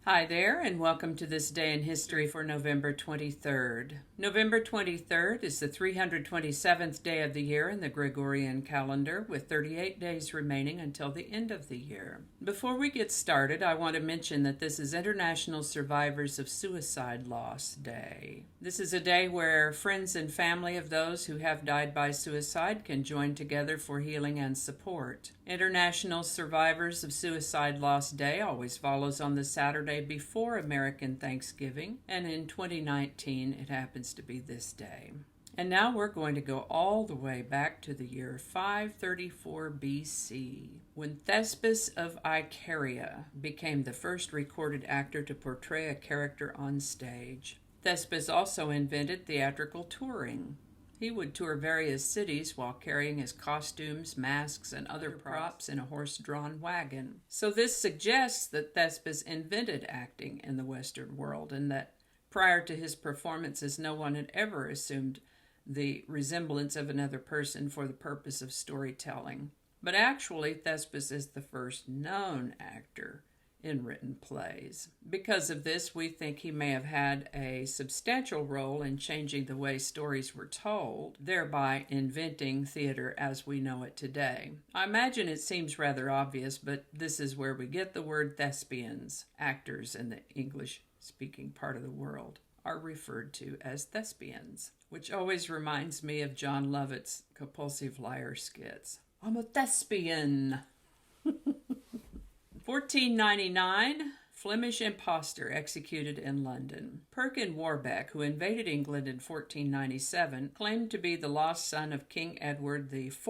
Hi there, and welcome to this day in history for November 23rd. November 23rd is the 327th day of the year in the Gregorian calendar, with 38 days remaining until the end of the year. Before we get started, I want to mention that this is International Survivors of Suicide Loss Day. This is a day where friends and family of those who have died by suicide can join together for healing and support. International Survivors of Suicide Loss Day always follows on the Saturday before American Thanksgiving, and in 2019 it happens to be this day. And now we're going to go all the way back to the year 534 BC, when Thespis of Icaria became the first recorded actor to portray a character on stage. Thespis also invented theatrical touring. He would tour various cities while carrying his costumes, masks, and other props in a horse-drawn wagon. So this suggests that Thespis invented acting in the Western world, and that prior to his performances, no one had ever assumed the resemblance of another person for the purpose of storytelling. But actually, Thespis is the first known actor in written plays. Because of this, we think he may have had a substantial role in changing the way stories were told, thereby inventing theater as we know it today. I imagine it seems rather obvious, but this is where we get the word thespians. Actors in the English-speaking part of the world are referred to as thespians, which always reminds me of John Lovett's Compulsive Liar skits. I'm a thespian. 1499, Flemish impostor executed in London. Perkin Warbeck, who invaded England in 1497, claimed to be the lost son of King Edward IV,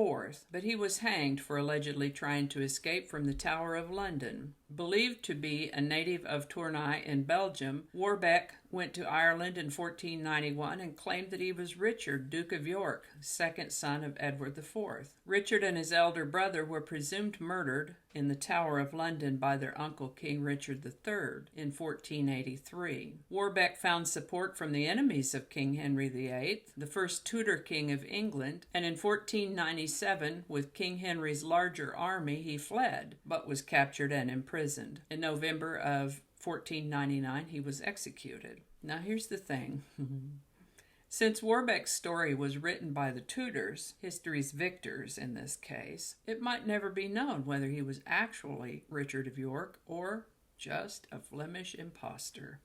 but he was hanged for allegedly trying to escape from the Tower of London. Believed to be a native of Tournai in Belgium, Warbeck went to Ireland in 1491 and claimed that he was Richard, Duke of York, second son of Edward IV. Richard and his elder brother were presumed murdered in the Tower of London by their uncle King Richard III in 1483. Warbeck found support from the enemies of King Henry VIII, the first Tudor king of England, and in 1497, with King Henry's larger army, he fled, but was captured and imprisoned. In November of 1499, he was executed. Now here's the thing. Since Warbeck's story was written by the Tudors, history's victors in this case, it might never be known whether he was actually Richard of York or just a Flemish impostor.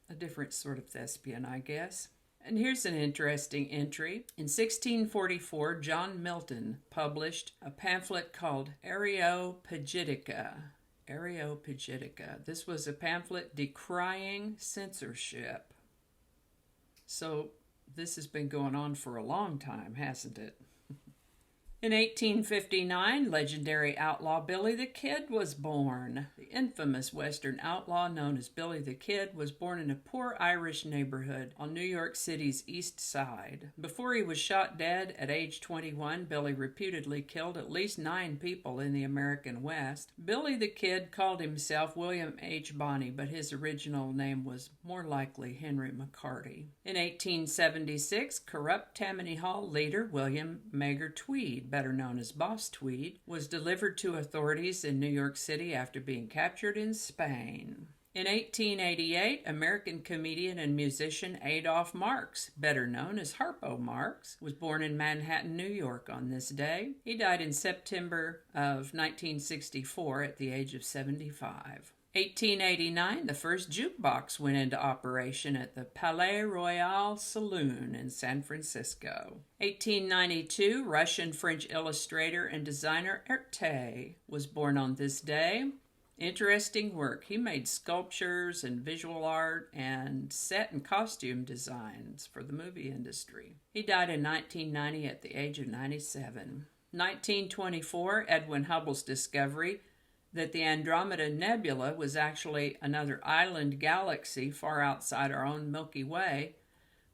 A different sort of thespian, I guess. And here's an interesting entry. In 1644, John Milton published a pamphlet called Areopagitica. Areopagitica. This was a pamphlet decrying censorship. So this has been going on for a long time, hasn't it? In 1859, legendary outlaw Billy the Kid was born. The infamous Western outlaw known as Billy the Kid was born in a poor Irish neighborhood on New York City's East Side. Before he was shot dead at age 21, Billy reputedly killed at least 9 people in the American West. Billy the Kid called himself William H. Bonney, but his original name was more likely Henry McCarty. In 1876, corrupt Tammany Hall leader William Mager Tweed, better known as Boss Tweed, was delivered to authorities in New York City after being captured in Spain. In 1888, American comedian and musician Adolph Marx, better known as Harpo Marx, was born in Manhattan, New York on this day. He died in September of 1964 at the age of 75. 1889, the first jukebox went into operation at the Palais Royal Saloon in San Francisco. 1892, Russian-French illustrator and designer Erte was born on this day. Interesting work. He made sculptures and visual art and set and costume designs for the movie industry. He died in 1990 at the age of 97. 1924, Edwin Hubble's discovery that the Andromeda nebula was actually another island galaxy far outside our own Milky Way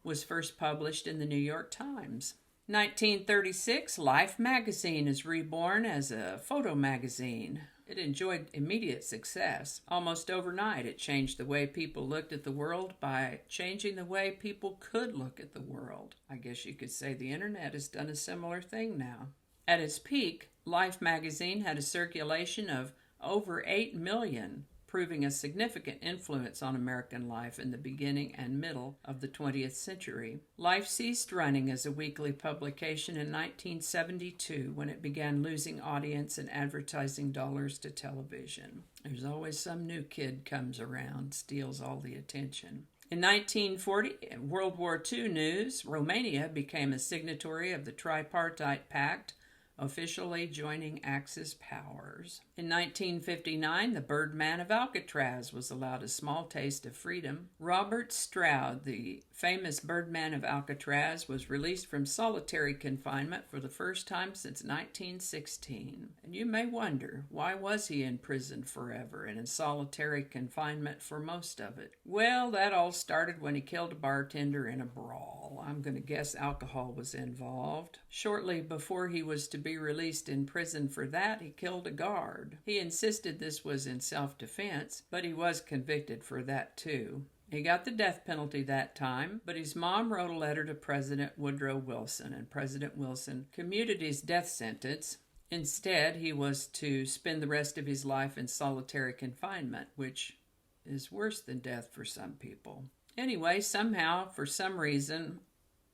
was first published in the New York Times. 1936, Life magazine is reborn as a photo magazine. It enjoyed immediate success. Almost overnight, it changed the way people looked at the world by changing the way people could look at the world. I guess you could say the internet has done a similar thing now. At its peak, Life magazine had a circulation of over 8 million proving a significant influence on American life in the beginning and middle of the 20th century. Life ceased running as a weekly publication in 1972 when it began losing audience and advertising dollars to television. There's always some new kid comes around, steals all the attention. In 1940, in World War II news, Romania became a signatory of the Tripartite Pact, officially joining Axis powers. In 1959, the Birdman of Alcatraz was allowed a small taste of freedom. Robert Stroud, the famous Birdman of Alcatraz, was released from solitary confinement for the first time since 1916. And you may wonder, why was he in prison forever and in solitary confinement for most of it? Well, that all started when he killed a bartender in a brawl. I'm going to guess alcohol was involved. Shortly before he was to be released in prison for that, he killed a guard. He insisted this was in self-defense, but he was convicted for that too. He got the death penalty that time, but his mom wrote a letter to President Woodrow Wilson, and President Wilson commuted his death sentence. Instead, he was to spend the rest of his life in solitary confinement, which is worse than death for some people. Anyway, somehow, for some reason,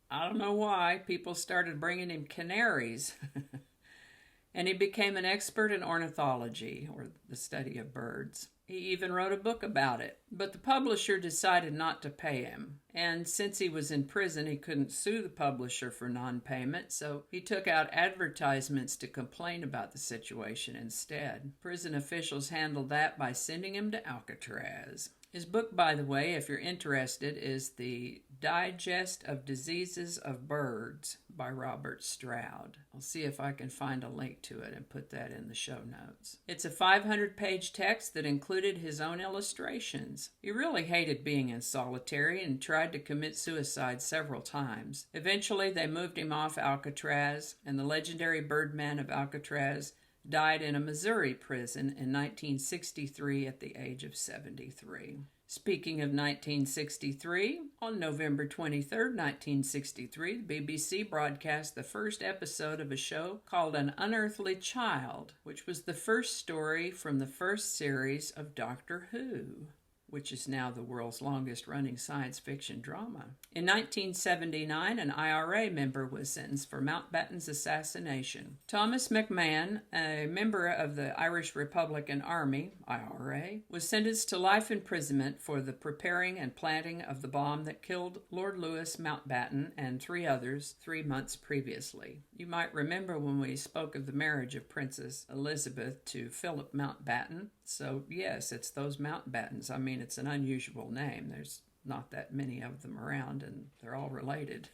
I don't know why, people started bringing him canaries. And he became an expert in ornithology, or the study of birds. He even wrote a book about it, but the publisher decided not to pay him. And since he was in prison, he couldn't sue the publisher for non-payment, so he took out advertisements to complain about the situation instead. Prison officials handled that by sending him to Alcatraz. His book, by the way, if you're interested, is The Digest of Diseases of Birds by Robert Stroud. I'll see if I can find a link to it and put that in the show notes. It's a 500-page text that included his own illustrations. He really hated being in solitary and tried to commit suicide several times. Eventually, they moved him off Alcatraz, and the legendary Birdman of Alcatraz died in a Missouri prison in 1963 at the age of 73. Speaking of 1963, on November 23, 1963, the BBC broadcast the first episode of a show called An Unearthly Child, which was the first story from the first series of Doctor Who, which is now the world's longest-running science fiction drama. In 1979, an IRA member was sentenced for Mountbatten's assassination. Thomas McMahon, a member of the Irish Republican Army, IRA, was sentenced to life imprisonment for the preparing and planting of the bomb that killed Lord Louis Mountbatten and 3 others 3 months previously. You might remember when we spoke of the marriage of Princess Elizabeth to Philip Mountbatten. So, yes, it's those Mountbattens. I mean, it's an unusual name. There's not that many of them around, and they're all related.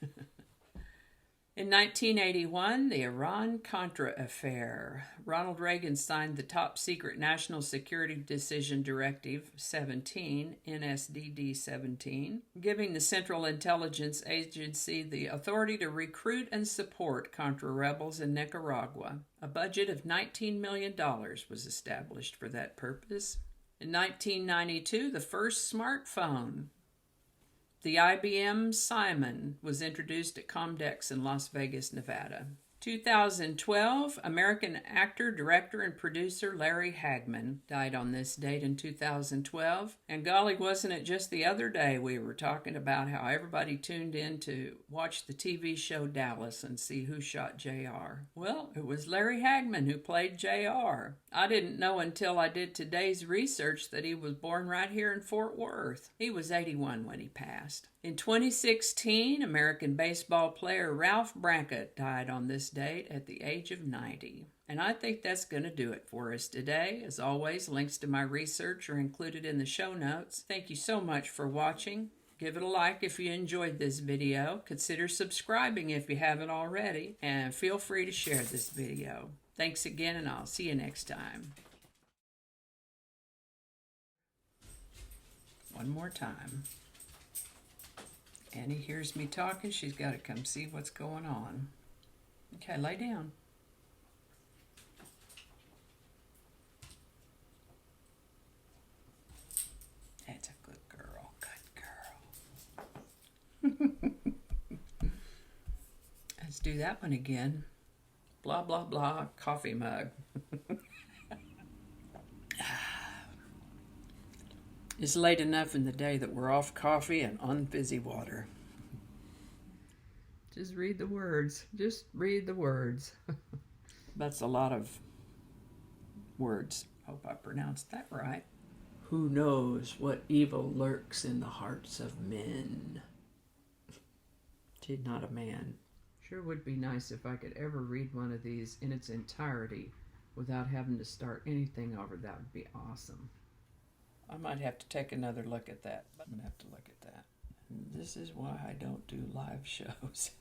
In 1981, the Iran-Contra Affair. Ronald Reagan signed the top-secret National Security Decision Directive 17, NSDD-17, giving the Central Intelligence Agency the authority to recruit and support Contra rebels in Nicaragua. A budget of $19 million was established for that purpose. In 1992, the first smartphone, the IBM Simon, was introduced at Comdex in Las Vegas, Nevada. 2012, American actor, director, and producer Larry Hagman died on this date in 2012. And golly, wasn't it just the other day we were talking about how everybody tuned in to watch the TV show Dallas and see who shot JR? Well, it was Larry Hagman who played JR. I didn't know until I did today's research that he was born right here in Fort Worth. He was 81 when he passed. In 2016, American baseball player Ralph Brackett died on this date at the age of 90. And I think that's going to do it for us today. As always, links to my research are included in the show notes. Thank you so much for watching. Give it a like if you enjoyed this video. Consider subscribing if you haven't already. And feel free to share this video. Thanks again, and I'll see you next time. One more time. Annie hears me talking. She's got to come see what's going on. Okay, lay down. That's a good girl. Good girl. Let's do that one again. Blah, blah, blah. Coffee mug. It's late enough in the day that we're off coffee and on fizzy water. Just read the words. Just read the words. That's a lot of words. Hope I pronounced that right. Who knows what evil lurks in the hearts of men? She's not a man. Sure would be nice if I could ever read one of these in its entirety without having to start anything over. That would be awesome. I might have to take another look at that. I'm going to have to look at that. This is why I don't do live shows.